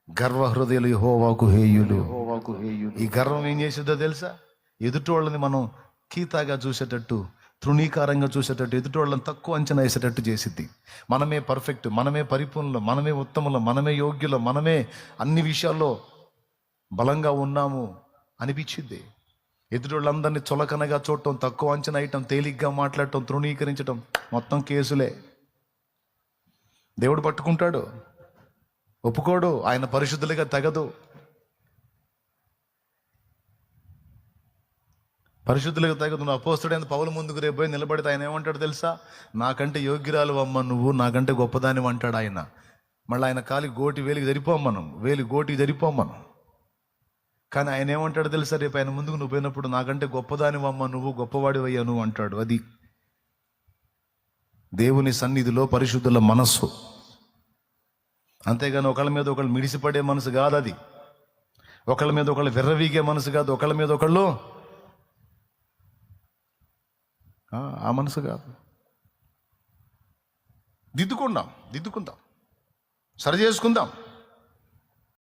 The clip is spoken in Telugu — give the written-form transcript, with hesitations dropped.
గర్వ హృదయులు యెహోవాకు హేయులు. ఈ గర్వం ఏం చేసేదో తెలుసా? ఎదుటోళ్ళని మనం కీతాగా చూసేటట్టు, తృణీకారంగా చూసేటట్టు, ఎదుటోళ్ళని తక్కువ అంచనా వేసేటట్టు చేసిద్ది. మనమే పర్ఫెక్ట్, మనమే పరిపూర్ణులు, మనమే ఉత్తములు, మనమే యోగ్యులు, మనమే అన్ని విషయాల్లో బలంగా ఉన్నాము అనిపించిద్ది. ఎదుటోళ్ళందరినీ చులకనగా చూడటం, తక్కువ అంచనా వేయటం, తేలిగ్గా మాట్లాడటం, తృణీకరించడం, మొత్తం కేసులే. దేవుడు పట్టుకుంటాడు, ఒప్పుకోడు. ఆయన పరిశుద్ధులుగా తగదు. పరిశుద్ధులుగా తగదు. నువ్వు అపోస్తుడైన పౌలు ముందుకు రేపు పోయి నిలబడితే ఆయన ఏమంటాడు తెలుసా? నాకంటే యోగ్యురాలు అమ్మ నువ్వు, నాకంటే గొప్పదాని అంటాడు ఆయన. మళ్ళీ ఆయన కాలి గోటి వేలికి జరిపోమ్మను, వేలి గోటికి జరిపోమ్మను. కానీ ఆయన ఏమంటాడు తెలుసా? రేపు ఆయన ముందుకు నువ్వు పోయినప్పుడు నాకంటే గొప్పదాని అమ్మ నువ్వు, గొప్పవాడివయ్యా నువ్వు అంటాడు. అది దేవుని సన్నిధిలో పరిశుద్ధుల మనస్సు. అంతేగాని ఒకళ్ళ మీద ఒకళ్ళు మిడిసిపడే మనసు కాదు అది. ఒకళ్ళ మీద ఒకళ్ళు విర్రవీగే మనసు కాదు. ఒకళ్ళ మీద ఒకళ్ళు ఆ మనసు కాదు. దిద్దుకుందాం, సరి చేసుకుందాం.